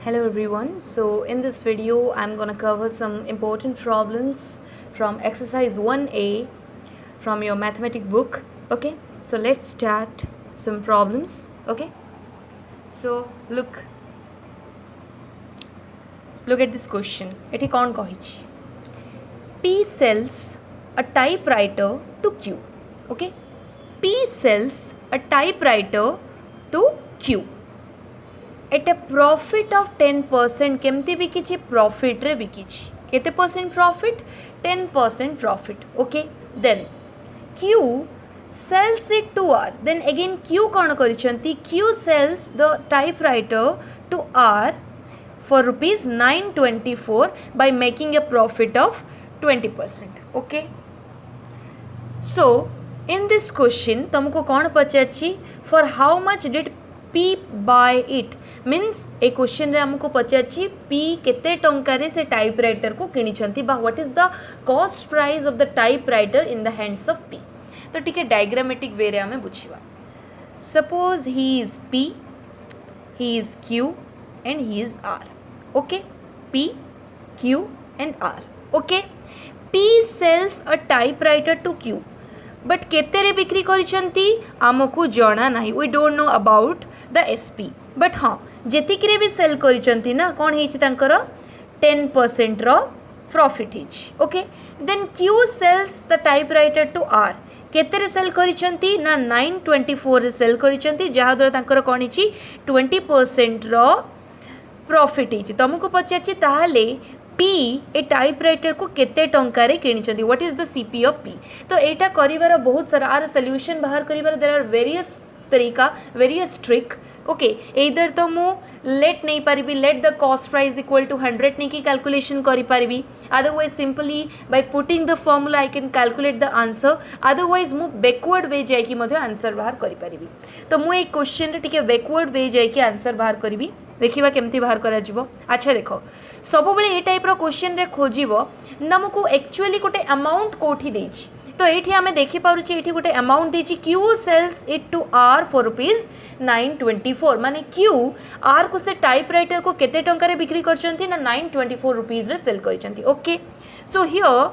Hello everyone. So in this video I'm going to cover some important problems from exercise 1A from your mathematics book. Okay, so let's start some problems. Okay, so look at this question. Eti kon kahichi? P sells a typewriter to Q. Okay, P sells a typewriter to Q at a profit of 10%. केमती बिकी profit रे बिकी केते percent profit 10% profit. Okay, then Q sells it to R. then again Q कौन करिसंती? Q sells the typewriter to R for rupees 924 by making a profit of 20%. okay, so in this question तुमको कौन पचारछि? for how much did P buy it? Means A question रे हमको पचारछि P केते टंका रे से typewriter को किनिछंती बा what is the cost price of the typewriter in the hands of P. तो ठीक है, डायग्रामेटिक वे रे हमें बुझिबा. Suppose he is P, he is Q and he is R. Okay, P, Q and R. Okay, P sells a typewriter to Q but केते रे बिक्री करिसंती आमको जाना नाही. We don't know about the SP. But हाँ, जेतिक रे भी सेल करिसंती ना कौन हेछि तांकर 10% रो प्रॉफिट हेछि. Okay, then Q sells the typewriter to R. केते रे सेल करिसंती ना 924 रे सेल करिसंती जहा द्वारा तांकर कौन हेछि 20% रो प्रॉफिट हेछि. तुमको पचारछि ताहाले P ए टाइपराइटर को केते टंका रे किनिचंती? What is the CP of P? तो एटा करिवार बहुत सारा आर सॉल्यूशन बाहर करिवार देयर आर वेरियस तरीका, वेरियस ट्रिक. ओके, एदर तो मु लेट नहीं पारिबी let the cost price equal to 100 नहीं कि कैलकुलेशन करि पारिबी. Otherwise simply by putting the formula I can calculate the answer. Otherwise मु बैकवर्ड वे जाय कि मध्ये आंसर बाहर करि पारिबी. तो मु एक क्वेश्चन रे टिके बैकवर्ड वे जाय कि आंसर बाहर करिबी. देखिबा केमती बाहर करा जिवो. अच्छा देखो, सब बेले ए टाइप रो क्वेश्चन रे खोजिबो ना मुको एक्चुअली गोटे अमाउंट कोठी देछि. तो ये आम देखिपुचे ये गोटे अमाउंट देछि Q sells it to R for rupees 924. माने Q R को से टाइपराइटर को केते टंका रे बिक्री करछंती ना 924 रुपीज रे सेल करछंती. Okay, so here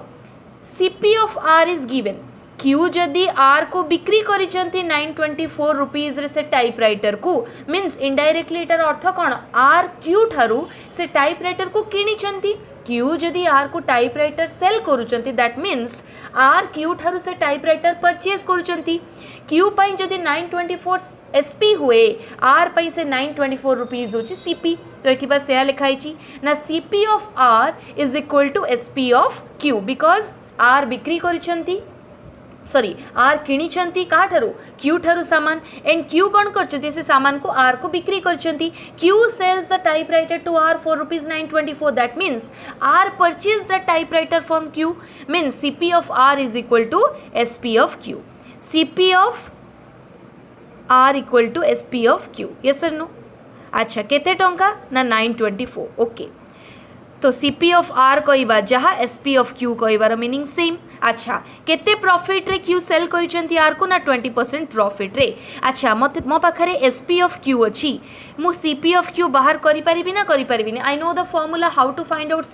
CP of R is given. Q जदि R को बिक्री करिसंती 924 रुपीज रे से टाइपराइटर को मीन्स इनडायरेक्टली एटार अर्थ कोन? R Q ठारू से टाइपराइटर को किनिचंती. Q जदि R को टाइपराइटर सेल करूचंती दैट मीन्स R Q ठारू से टाइपराइटर परचेज करूचंती. Q पई जदि 924 SP हुए R पई से 924 रुपीज होची CP. तो एठी बस सेया लिखाइची ना CP of R is equal to SP of Q because R बिक्री करिसंती सॉरी R किनिचंती का ठारू Q ठारू सामान एंड Q कौन करचंती से सामान को R को बिक्री करचंती. Q sells the typewriter to R for rupees 924 that means R purchase the typewriter from Q means CP of R is equal to SP of Q. CP of R equal to SP of Q. Yes और no? अच्छा, केते टंका ना 924. Okay, तो CP of R कहबा जहाँ SP of Q कहबार meaning same. अच्छा, केते प्रॉफिट रे Q सेल करिसंती R को ना 20% प्रॉफिट रे. अच्छा, मते मो पाखरे SP ऑफ Q अछि, मु CP ऑफ Q बाहर करि परिबी ना करि परिबिनी? I know the formula how to find out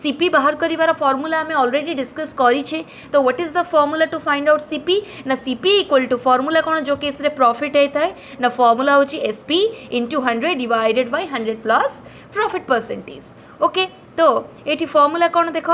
CP बाहर करिवार फॉर्मूला हमें ऑलरेडी डिस्कस करि छे. तो what is the formula to find out CP? ना CP इक्वल टू फॉर्मूला कोन जो केस रे प्रॉफिट हेताय ना फॉर्मूला होची SP into 100 divided by 100 plus profit percentage. Okay, तो ये फॉर्मूला कौन देख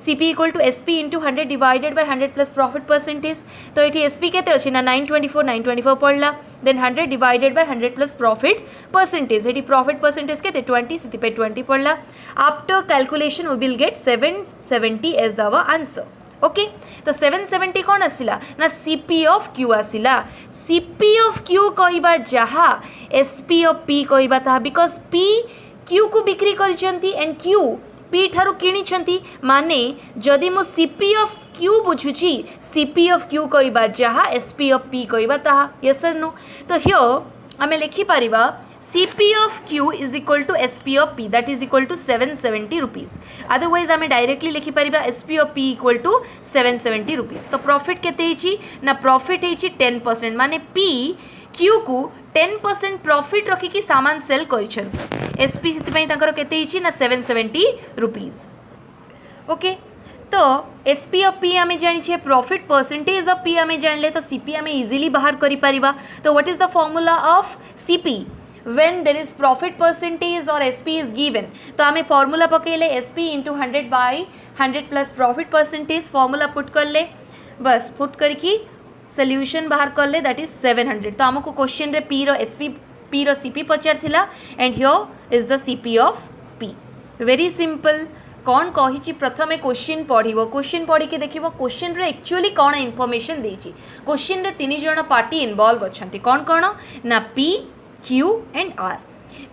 CP equal to SP into 100 divided by 100 plus profit percentage. तो ये SP केते अछि ना 924 पड़ला then 100 divided by 100 plus profit percentage. ये प्रॉफिट परसेंटेज केते 20 से 20 पड़ला. After calculation we will get 770 as our answer. Okay, तो 770 कौन आसिला ना CP ऑफ Q आसिला. CP ऑफ Q कहबा जहा SP ऑफ P कहबा ता बिकॉज P Q को बिक्री करिसंती एंड Q P ठारू किनिछंती. माने जदि मो CP of Q बुझुची CP of Q कहबा जहा SP ऑफ P कहबा ता. यस और नो? तो हियर आमे लिखि परिबा CP of Q is equal to SP of P that is equal to 770 rupees. Otherwise आमे डायरेक्टली लिखि परिबा SP of P equal to 770 rupees. तो प्रॉफिट केते हिची ना प्रॉफिट हिची 10% माने P क्यू को 10% प्रॉफिट रखिकी सामान सेल कर एसपी से ना 770 रुपीज ओके। तो एसपी ऑफ पी आम जाने प्रॉफिट परसेंटेज ऑफ पी आम जानले तो सीपी आम इजिली बाहर करि परिबा। तो what is the formula of CP when there is profit percentage or SP is given? तो आम फॉर्मूला पकेले SP into 100 by 100 plus profit percentage formula put कर ले बस पुट करके सोल्यूशन बाहर कर ले दैट इज 700। तो आमको क्वेश्चन रे पी रो एसपी पी रो सीपी पचार थिला and here is the CP of P. Very simple कौन कही प्रथमे क्वेश्चन पढ़ो क्वेश्चन पढ़ी के देखो क्वेश्चन रे एक्चुअली कौन इनफॉरमेशन देछि। क्वेश्चन रे 3 जण पार्टी इन्वॉल्व अछंती कौन कौन ना P Q and R.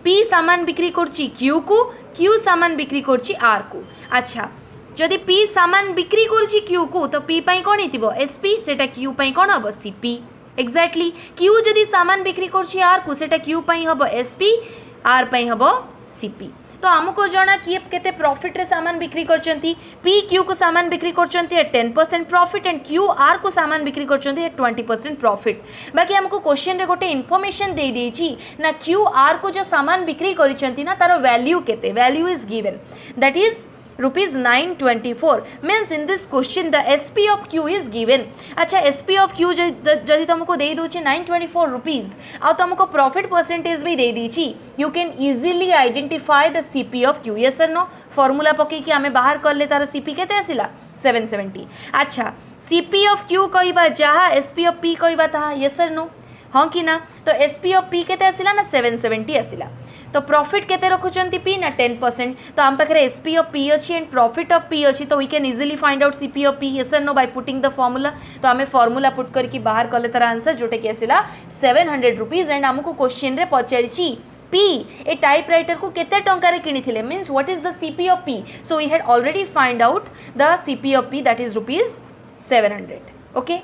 P सामान बिक्री करछि क्यू को क्यू सामान बिक्री करछि आर को। अच्छा जदि पी सामान बिक्री करछि क्यू को तो पी पाई कौन हितिबो एसपी सेटा क्यू पाई कौन हबो सीपी। एक्जाक्टली क्यू जदि सामान बिक्री करछि आर को सेटा क्यू पाई हबो एसपी आर पाई हबो सीपी। तो आमको जना किए केते प्रॉफिट रे सामान बिक्री करचंती पी क्यू को सामान बिक्री करचंती 10% प्रॉफिट एंड क्यू आर को सामान बिक्री करचंती 20% प्रॉफिट। बाकी हमको क्वेश्चन रे गोटे इन्फॉर्मेशन दे देछि ना क्यू आर को जो सामान बिक्री करचंती ना तारो वैल्यू केते value is given that is rupees 924 means in this question the SP of Q is given. अच्छा एसपी ऑफ क्यू जदि तुमको दे दूची 924 रुपीज आ तुमको प्रॉफिट परसेंटेज भी दे दीची you can easily identify the CP of Q. Yes sir no formula पकई कि आमे बाहर कर ले तार सीपी केते आसिला 770। अच्छा सीपी ऑफ क्यू कहबा जहा एसपी ऑफ पी कहबा ताहा यस सर नो हाँ कि ना। तो एसपी ऑफ पी केते आसिला ना 770 आसिला। तो प्रॉफिट केते रखुचंती पी ना 10%। तो आम पाखे एसपी ऑफ पी अच्छी एंड प्रॉफिट ऑफ पी अच्छी तो we can easily find out CP of P yes no by putting the formula. तो आम फॉर्मूला पुट करके बाहर कले तार आंसर जोटा कि आसिला 700 रुपीज एंड आमको क्वेश्चन रे पचारिछि पी ए टाइपराइटर को केते टंकार किनिथिले means what is the CP of P. So we had already find out the CP of P that is rupees 700 okay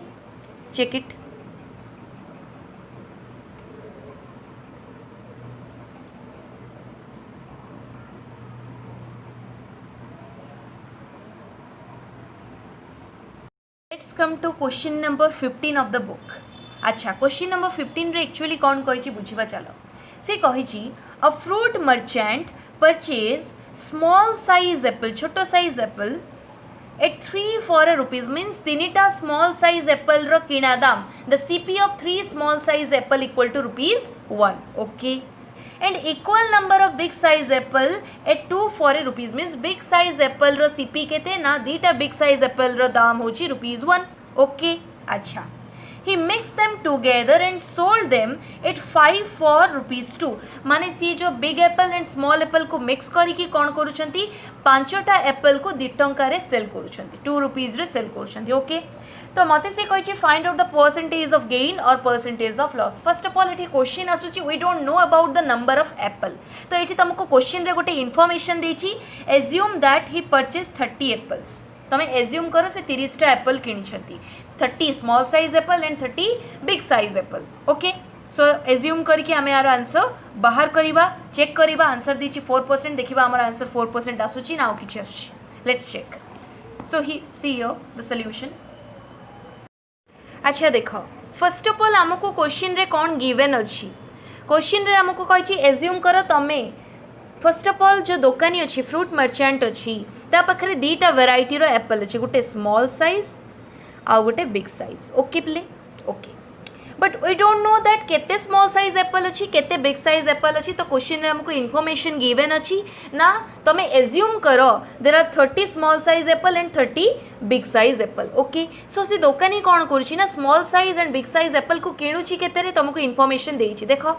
check it. Let's come to question number 15 of the book. अच्छा question number 15 रे actually कौन कही बुझा चलो से कही a fruit merchant purchase small size Apple छोटो size apple at 3 for a rupees means 3टा स्मॉल साइज एप्पल रो किना दाम the CP of 3 small size apple equal to rupees 1 okay and equal number of big size apple at 2 for a rupees means big size apple रो CP केते ना दीटा big size apple रो दाम होची रुपीज 1 ओके। अच्छा he mixed them together and sold them at 5 for rupees 2 माने सी जो big apple and small apple को मिक्स करिकी कौन करूछंती 5टा एप्पल को 2 टंका रे सेल करूछंती 2 रुपीज रे सेल करूछंती ओके। तो मते से कहि find out the percentage of gain और percentage of loss. First of all एठी क्वेश्चन आसुची we don't know about the number of apple. तो एठी तुमको क्वेश्चन रे गोटे इन्फॉर्मेशन देची assume that he purchase 30 apples तमें एज्यूम करो से 30टा एप्पल किनिछंती 30 small size apple and 30 big size apple okay. So assume करके आम यार आंसर बाहर करवा चेक करवा आंसर दीची 4% देखा आम आंसर 4% आसूची ना कि let's check. So he see here the solution. अच्छा देख फर्स्ट ऑफ ऑल आमको क्वेश्चन रे कौन गिवन अच्छी क्वेश्चन रे आमको कही एज्यूम कर तमें फर्स्ट ऑफ ऑल जो दुकानी अच्छी फ्रूट मर्चेंट अच्छी ता पाखरे 2टा वेराइटी रो एप्पल अच्छे गोटे स्मॉल साइज आ गोटे big size okay play okay but we don't know that केते स्मॉल साइज एप्पल अच्छी केते बिग साइज एप्पल अच्छी। तो क्वेश्चन रे हमको इन्फॉर्मेशन गिवन अच्छी ना तमें एज्यूम करो there are 30 small size apple and 30 big size apple okay. So से दुकानी कौन करुची ना small size and big size apple को किणुची केते रे तुमको इन्फॉर्मेशन देइची देखो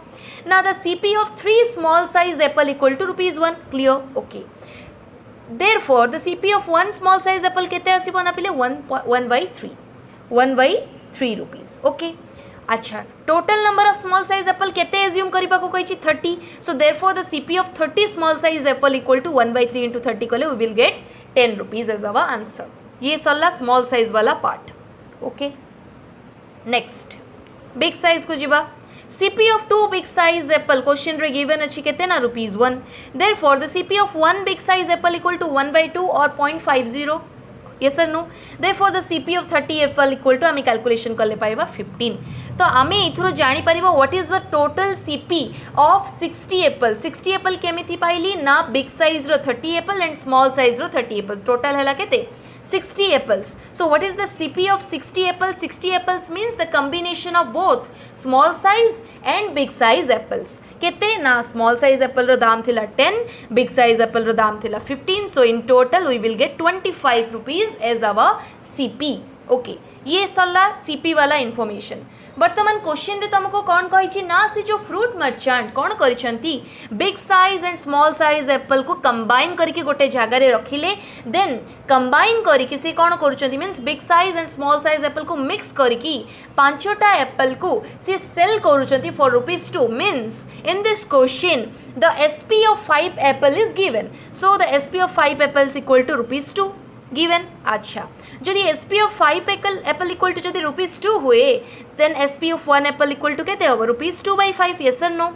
ना the CP of 3 small size apple equal to rupees 1 clear okay. Therefore the CP of 1 small size apple केते आसीबो ना पिले 1/3 रुपीज ओके। अच्छा total number of small size apple केते एज्यूम करबा को कहिची 30 so therefore the CP of 30 small size apple equal to 1/3 into 30 कले we will get 10 rupees as our answer. ये सल्ला स्मॉल साइज वाला part okay. Next big size को जीवा CP of 2 big size apple question रे given अच्छी केते ना rupees 1 therefore the CP of 1 big size apple equal to 1/2 or 0.50 yes or no? Therefore the CP of 30 apple equal to आम calculation कले पाइबा 15. तो आम एथुरो जानी परिबा what is the total CP of 60 apple. 60 apple केमिति पाइली ना बिग साइज रो 30 एप्पल एंड स्मॉल साइज रो 30 एप्पल. टोटल हैला केते 60 apples. So what is the CP of 60 apples? 60 apples means the combination of both small size and big size apples. केते ना small size apple रो दाम थिला 10, big size apple रो दाम थिला 15. So in total we will get 25 rupees as our CP. Okay, ये सरला CP वाला information. बर्तमान question रे तुमको कौन कही ना से जो फ्रूट मर्चेंट कौन करिसंती big size and small size apple को कंबाइन करके गोटे जगह रखिले देन कंबाइन करके से कौन करुचंती means big size and small size apple को मिक्स करके पांचटा एप्पल को से सेल करुचंती for ₹2 means in this question the SP of 5 apple is given. So the SP of 5 apples equal to ₹2 given. अच्छा जदि SP of 5 apple equal to जदि ₹2 हुए then SP of 1 apple equal to केते होगा ₹2/5. yes or no?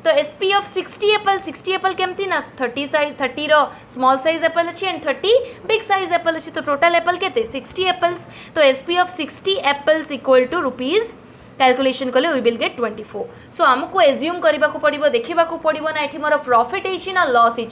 तो SP of 60 apple केमती ना 30 रो small size apple अच्छी एंड 30 बिग साइज एप्पल अच्छी. तो टोटल एप्पल केते 60 एप्पल्स. तो SP of 60 apples equal to rupees calculation कले वी विल गेट 24. सो आमको एज्यूम करने को पड़ो देखा पड़ो ना ये मोर प्रॉफिट है ना लॉस है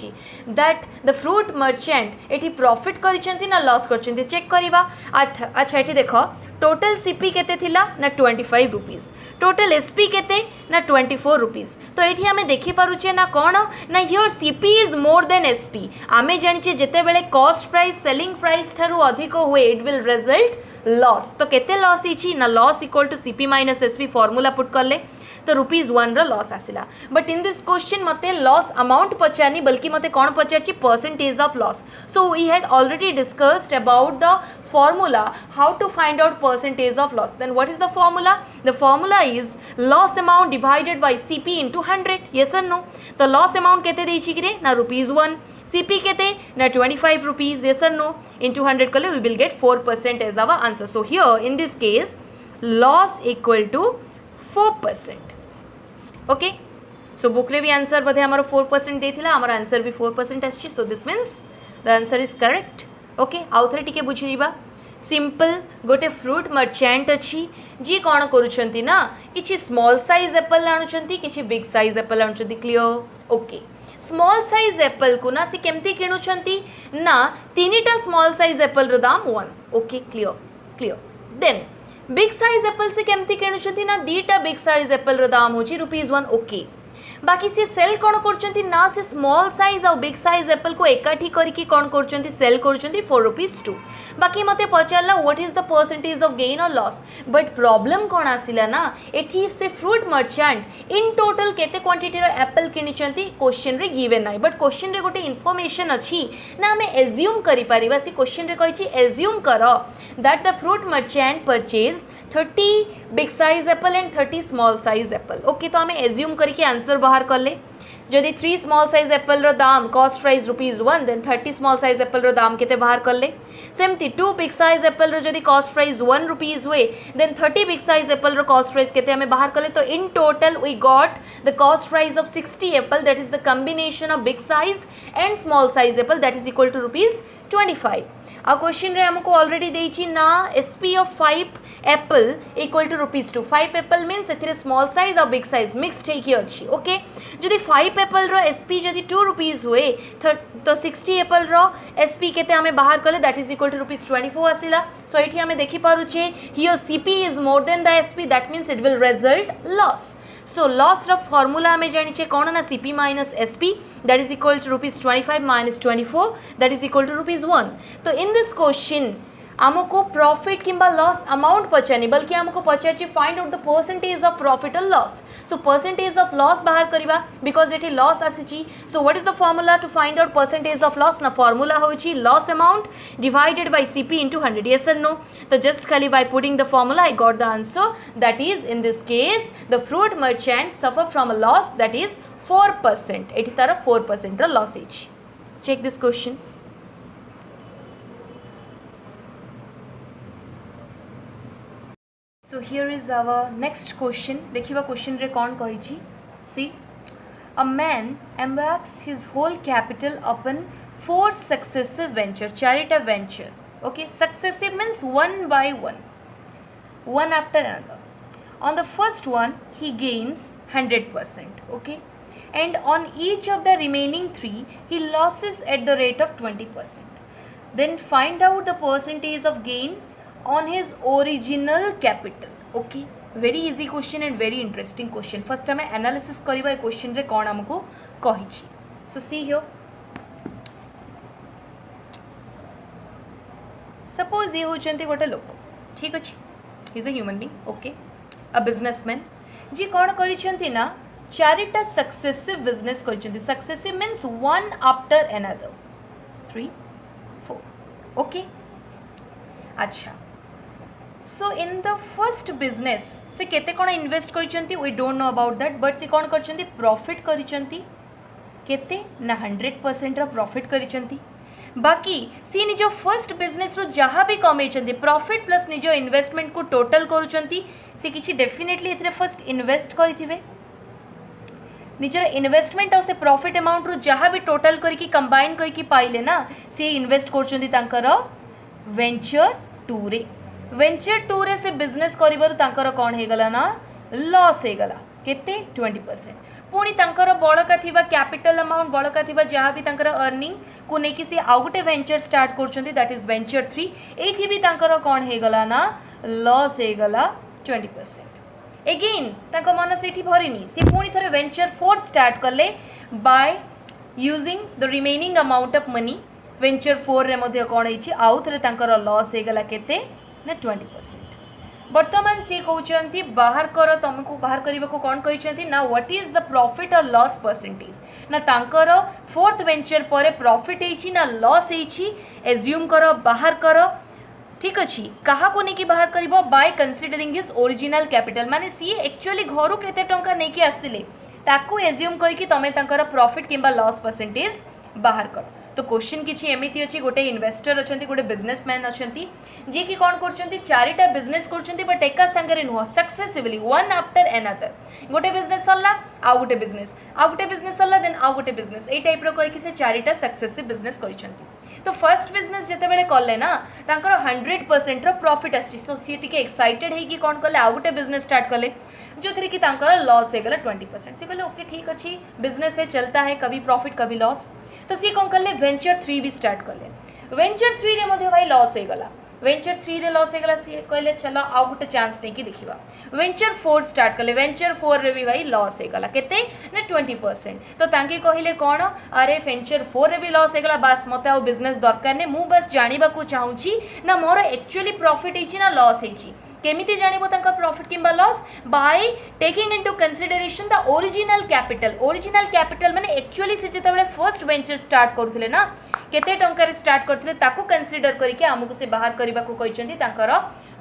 दैट द फ्रूट मर्चेंट ये प्रॉफिट कर ना लॉस कर चेक करवा. अच्छा ये देख टोटल CP केते थिला ना 25 रुपीज. टोटल SP केते ना 24 रुपीज. तो ये आम देखिपे ना कौन ना here CP is more then SP. आम जाने जिते बड़े कॉस्ट प्राइस सेलिंग प्राइस ठारू अधिक हुए इट विल रिजल्ट लॉस. तो केते लॉस है ना loss equal to CP minus SP formula put कले तो ₹1 लॉस आसला. बट इन दिस क्वेश्चन मते लॉस अमाउंट पचारनी बल्कि मते कौन पचारची percentage of loss. So we had already discussed about the formula how to find out percentage of loss. Then what is the formula? The formula is loss amount divided by CP into 100. yes or no? तो loss amount केते देइछि कि रे ना ₹1. CP केते ना 25 rupees. yes or no? into 100 कले we will get 4% as our answer. So here in this case loss equal to 4%. Okay so book रे भी आंसर बोधे आमर 4% देथिला आमर आंसर भी 4% आछि. So this means the answer is correct. Okay आउ थरे टिके बुझी जिबा. सिंपल गोटे फ्रूट मर्चेंट अच्छी जी कौन करुछंती ना किछि स्मॉल साइज एप्पल आणुछंती किछि बिग साइज एप्पल आणुछंती. Clear? Okay small size apple को ना सी केमती किणुछंती ना 3टा स्मॉल साइज एप्पल रो दाम 1. Okay clear. Then big size apple से केमती किणुछंती ना 2टा बिग साइज एप्पल रो दाम होची ₹1. ओके बाकी से सेल कौन करछंती ना से स्मॉल साइज और बिग साइज एप्पल को एकाठी करके कौन करछंती सेल करछंती फॉर ₹2. बाकी मते पचारला what is the percentage of gain और लॉस. बट प्रॉब्लम कौन आसिला ना एठी से फ्रूट मर्चेंट इन टोटल केते क्वांटिटी रो एप्पल किनिचंती क्वेश्चन रे गिवन नाइ. बट क्वेश्चन रे गोटे इन्फॉर्मेशन अछि ना हमें एज्यूम करि परिबा. से क्वेश्चन रे कहिछि एज्यूम करो that the fruit merchant purchase 30 big size apple and 30 small size apple. Okay तो हमें एज्यूम करके आंसर बाहर कर ले. जदि 3 स्मॉल साइज एप्पल रो दाम cost price ₹1 then 30 small size apple रो दाम केते बाहर कर ले. सेमती 2 बिग साइज एप्पल रो जदि कॉस्ट प्राइस ₹1 हुए देन 30 बिग साइज एप्पल रो कॉस्ट प्राइस केते हमें बाहर कर ले. तो in total we got the cost price of 60 apple that is the combination of big size and small size apple that is equal to ₹25. आ question रे हमको ऑलरेडी देइछि ना SP of 5 apple equal to ₹2. 5 apple means एथिरे small size और big size mixed हेकी अछि. Okay जदि 5 एप्पल रो SP जदि ₹2 हुए तो 60 एप्पल रो SP केते हमें बाहर कले दैट इज इक्वल टू ₹24 आसिला. सो एठी हमें देखि पारुछे here CP is more than the SP that means it will result loss. So loss रो फॉर्मूला हमें जानिछे कौन ना CP minus SP that is equal to ₹25 minus 24 that is equal to ₹1. तो in this question आमको profit किंबा loss amount पचारनी बल्कि आमको पचार find out the percentage of profit और loss. So percentage of loss बाहर करवा बिकॉज ये लॉस आसी. So what is the formula to find out percentage of loss ना फॉर्मूला होची loss amount divided by CP into 100. yes or no? तो just खाली by putting the formula I got the answer that is in this case the fruit merchant suffer from a loss that is 4%. एटी तार 4% loss is. Check this question. So here is our next question. देखिबा question रे कौन कहिछि. See, a man embarks his whole capital upon 4 successive venture, चारिटा venture. Okay, successive means one by one after another. On the first one he gains 100%. Okay, and on each of the remaining 3 he loses at the rate of 20%. Then find out the percentage of gain on his original capital. Okay, very easy question and very interesting question. First आम analysis करवा question रे कौन आमको कही. सो see here, suppose ये होचंती गोटे लोक, ठीक अच्छे, is a human being. Okay, a businessman जी कौन करिसेंती ना चारिटा सक्सेसिव बिजनेस करिसेंती. Successive means one after another, 3 4. Okay, अच्छा, so in the first business से केते कोण इन्वेस्ट करिसेंती we don't know about that, but से कोण करिसेंती प्रॉफिट करिसेंती केते ना 100% रो प्रॉफिट करिसेंती. बाकी सी निज फर्स्ट बिजनेस रो जहाँ भी कमेइछंती प्रॉफिट प्लस निज इन्वेस्टमेंट को टोटल करूछंती से किछि डेफिनेटली एथरे फर्स्ट इन्वेस्ट करिथिबे. निजर इन्वेस्टमेंट और से प्रॉफिट अमाउंट रो जहाँ भी टोटल करके कंबाइन करके पाइले ना से इन्वेस्ट करूछंती तांकर वेंचर 2 रे. वेंचर 2 रे से बिजनेस करिबारु तांकर कोन हे गला ना लॉस हे गला केते 20%. पुणी तांकर बड़का थिबा कैपिटल अमाउंट बड़का थिबा जहाँ भी तांकर अर्निंग को लेकिन से आउ गोटे वेंचर स्टार्ट करछंती दैट इज वेंचर 3. एठी भी तांकर कोन हे गला ना लॉस हे गला 20%. एगेन तांक मन सेठी भरिनी से पुणी थरे वेंचर 4 स्टार्ट कले by using the remaining amount of money. Venture 4 रे मध्ये कोन हेछि आउ थरे तांकर लॉस हे गला केते ना 20%. बर्तमान सी कहते बाहर कर तुमको बाहर करने को कौन कहते ना व्हाट इज द प्रॉफिट और लॉस परसेंटेज ना तांकर फोर्थ वेंचर पर प्रॉफिट होइछि ना लॉस होइछि एज्यूम कर बाहर कर. ठीक अच्छी क्या को लेकिन बाहर कर by considering his original capital माने सी एक्चुअली घर केते टंका नहीं आसते ताकू एज्यूम करके तमें तांकर प्रॉफिट किंबा लॉस परसेंटेज बाहर कर. तो क्वेश्चन किछि एमिति अछि गोटे इन्वेस्टर अछंती गोटे बिजनेसमैन अछंती जे कि कोन करछंती चारिटा बिजनेस करछंती बट एका संगरे नुह सक्सेसिवली वन आफ्टर अनदर. गोटे बिजनेस सल्ला आ गोटे बिजनेस सल्ला देन आ गोटे बिजनेस ए टाइप रो करके से चारिटा सक्सेसिव बिजनेस करछंती. तो फर्स्ट बिजनेस जते बेले कले ना तांकर 100% रो प्रॉफिट आछि सो सी टिके एक्साइटेड है कि कोन कले आ गोटे बिजनेस स्टार्ट कले जो थी कि तांकर लॉस हे गला 20%. से कहले ओके ठीक अच्छी बिजनेस है चलता है कभी प्रॉफिट कभी लॉस. तो सी कौन कले वेंचर 3 भी स्टार्ट कले. वेंचर 3 रे मध्ये भाई लॉस हे गला. वेंचर 3 रे लॉस हे गला सी कहले चलो आ गोटे चांस नहीं कि देखिबा. वेंचर 4 स्टार्ट कले. वेंचर 4 रे भी भाई लॉस हे गला केते ना 20%. तो तांके कहिले कोन अरे वेंचर 4 रे भी लॉस हे गला बस मते आ बिजनेस दरकार ने मु बस जानिबा को चाहूची ना मोर एक्चुअली प्रॉफिट हेची ना लॉस हेची. केमिति जानिबो तांका प्रॉफिट किंबा loss by taking into consideration the original capital. Original capital माने एक्चुअली से जेतेबेले फर्स्ट वेंचर स्टार्ट करथिले ना केते टंका रे स्टार्ट करथिले ताकू कंसीडर करके हमकु से बाहर करबा को कहचंती तांकर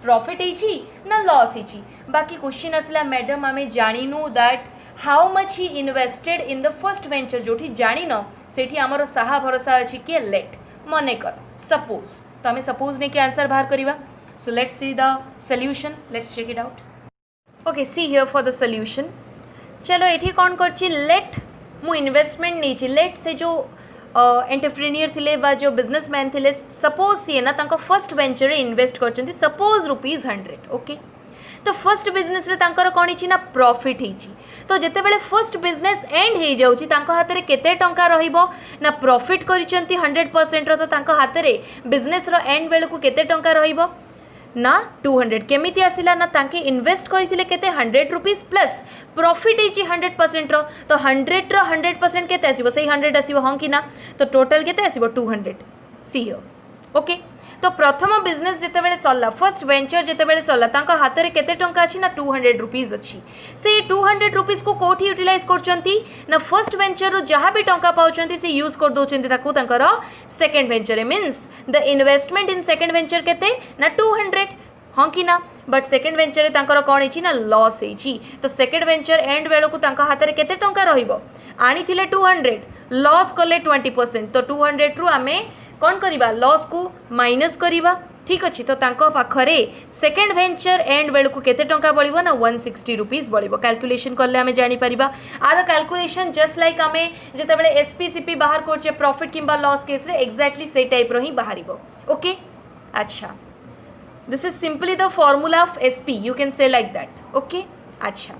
प्रॉफिट हेची ना लॉस हेची. बाकी क्वेश्चन असला मैडम आमे जानिनु that how much he invested in the first venture जोठी जानिनो सेठी हमर साहा भरोसा अछि के लेट मने कर सपोज. तो हमें सपोज ने के आंसर बाहर करबा. So let's see the solution. Let's check it out. Okay, see here for the solution. चलो एठी कौन करछि लेट मु इन्वेस्टमेंट नहीं लेट से जो एंटरप्रेन्योर थिले बा जो बिजनेसमैन थिले सपोज सी ना तांको फर्स्ट वेंचर इन्वेस्ट करछंती सपोज ₹100. ओके, तो फर्स्ट बिजनेस रे तांकर कोन हिची ना प्रॉफिट हिची. तो जेते बेले फर्स्ट बिजनेस एंड हे जाउची तांको हाथ रे केते टंका रहिबो ना प्रॉफिट करिसंती 100% रो. तो तांको हाथ रे बिजनेस रो एंड बेले को केते टंका रहिबो ना 200. केमिति आसिला ना तांके इन्वेस्ट करथिले केते 100 रुपीस प्लस प्रॉफिट इची 100% रो. तो 100 रो 100% केते आसीबो सेही 100 आसीबो हां कि ना. तो टोटल केते आसीबो 200. See here. ओके, तो प्रथम बिजनेस जिते बेले सरला फर्स्ट वेंचर जिते बेले सरला तांका हाथ रे केते टंका अछि ना 200 रुपीस अछि. से 200 रुपीस को कोठी यूटिलाइज करचंती ना फर्स्ट वेंचर रो जहाँ भी टंका पाउचंती से यूज कर दोचंती ताकू तांकर सेकंड वेंचर रे means the investment in second venture केते ना 200 हां कि ना. बट सेकंड वेंचर रे तांकर कोन हिची ना लॉस हिची. तो सेकंड वेंचर एंड बेलो को तांका हाथ रे केते टंका रहिबो आनी थिले 200 लॉस कले 20%. तो 200 रु आमे कौन करिबा लॉस को माइनस करिबा. ठीक अच्छी. तो तांको पाखरे सेकंड वेंचर एंड बेल को केते टंका बळिबो ना 160 रुपीस बळिबो. कैलकुलेशन करले आमे जानि परिबा. आर कैलकुलेशन जस्ट लाइक आमे जेते बेले एसपीसीपी बाहर करछे प्रॉफिट किंबा लॉस केस रे एक्जेक्टली से टाइप रो ही बाहरिबो. ओके, अच्छा this is simply the formula of SP you can say like that okay अच्छा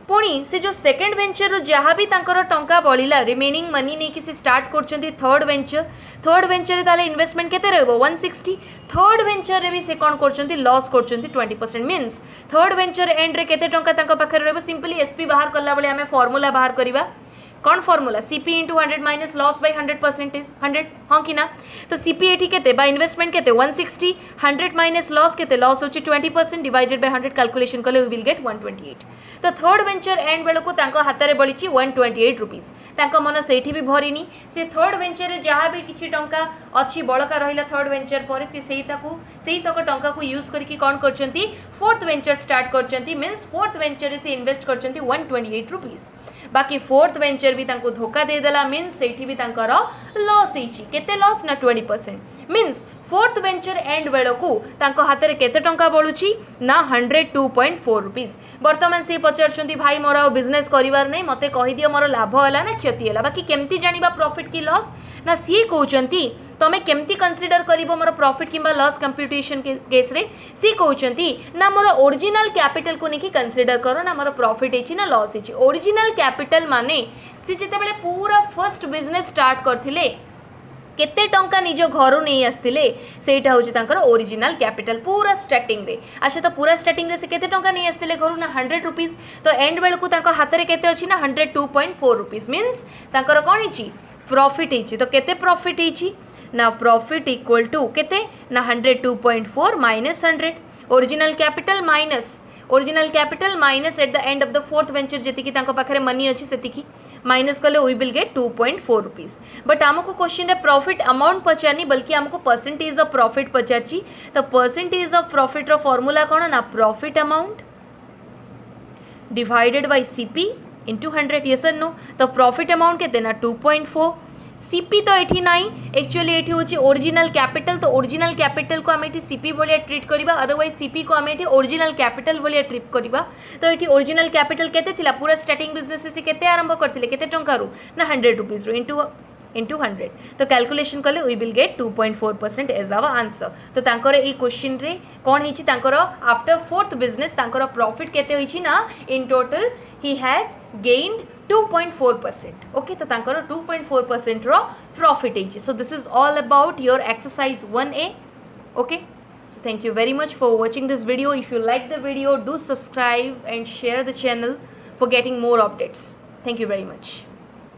पुणी से जो सेकेंड वेंचर जहाँ भी टंका बड़ा रिमेनिंग मनी नहीं कि से स्टार्ट कर थर्ड वेंचर ताले इन्वेस्टमेंट केते रहबो 160 थर्ड वेंचर रे भी से कौन कर लॉस कर 20% मीन्स थर्ड वेंचर एंड रे केते टंका तांका पाखरे रहबो सिंपली एसपी बाहर कला बेले आमे फॉर्मूला बाहर करिबा कौन formula CP into 100 minus loss by 100% 100 हाँ कि ना तो सीपी एठी केते बाय इन्वेस्टमेंट केते 160 100 माइनस लॉस केते लॉस होची 20% डिवाइडेड बाय 100 कैलकुलेशन कले वी विल गेट 128 तो थर्ड वेंचर एंड बेल को तांको हाथ रे बळिची 128 रुपीस तांको मन सेठी भी भरिनी से थर्ड वेंचर रे जहाँ भी किछि टंका अच्छी बळका रहिला थर्ड वेंचर पर से सेही तक टंका को यूज करके कौन करचंती फोर्थ वेंचर स्टार्ट करचंती मींस फोर्थ वेंचर रे से इन्वेस्ट करचंती 128 रुपीस बाकी फोर्थ वेंचर भी तांको धोखा दे देला मीन्स सेठी भी तांकर लॉस होईची केते लॉस ना 20% मीन्स फोर्थ वेंचर एंड बेलू तांको हाथ रे केते टंका बळुची ना 102.4 रुपीस वर्तमान से पचारछंती भाई मोर आ बिजनेस करिवार नै मते कहि दियो मोर लाभ होला ना क्षति होला बाकी केमती जानिबा प्रॉफिट की लॉस ना सी कहउचंती तमे केमती कंसीडर करिवो मोर प्रॉफिट किंबा लॉस कंप्यूटेशन केस रे सी कहउचंती ना मोर ओरिजिनल कैपिटल को नेकी कंसीडर करो ना मोर प्रॉफिट हेची ना लॉस हेची ओरिजिनल कैपिटल माने सी जेते बेले पूरा फर्स्ट बिजनेस स्टार्ट करथिले केते टंका निज घर नहीं आसते सेटा हूँ तांकर ओरिजिनल कैपिटल पूरा स्टार्टिंग रे अच्छा तो पूरा स्टार्टिंग रे से केते टंका नहीं आसते घर ना 100 रुपीस तो एंड बेल को तांको हाथ रे केते अछि ना 102.4 रुपीस मीन्स तांकर कोन हिची प्रॉफिट हिची तो केते प्रॉफिट हिची ना प्रॉफिट इक्वल टू केते ना 102.4 minus 100 original capital minus at the end of the fourth venture जेतिकी तांको पाखरे मनी अछि सेतिकी माइनस कले we will get 2.4 rupees but आमको क्वेश्चन रे प्रॉफिट अमाउंट पचारनी बल्कि आमको परसेंटेज ऑफ प्रॉफिट पचारची तो परसेंटेज ऑफ प्रॉफिट रो फॉर्मूला कोन ना profit amount divided by CP into 100 yes और नो तो प्रॉफिट अमाउंट केते ना 2.4 सीपी तो एठी नाई एक्चुअली एठी होची ओरिजिनल कैपिटल तो ओरिजिनल कैपिटल को आम एठी सीपी भलिया ट्रीट करिबा अदरवाइज सीपी को आम एठी ओरिजिनल कैपिटल भलिया ट्रीट करिबा तो एठी ओरिजिनल कैपिटल केते थिला पूरा स्टार्टिंग बिजनेस से केते आरंभ करथिले केते टंका रु ना 100 रुपीस रु इंटू 100 तो कैलकुलेशन कले we will get 2.4% as our answer तो तांकर ए क्वेश्चन रे कोन हिची तांकर आफ्टर फोर्थ बिजनेस तांकर प्रॉफिट केते होईची ना in total he had gained 2.4% okay तो तांकर 2.4% रो प्रॉफिट है so this is all about your exercise 1A okay so thank you very much for watching this video if you like the video do subscribe and share the channel for getting more updates thank you very much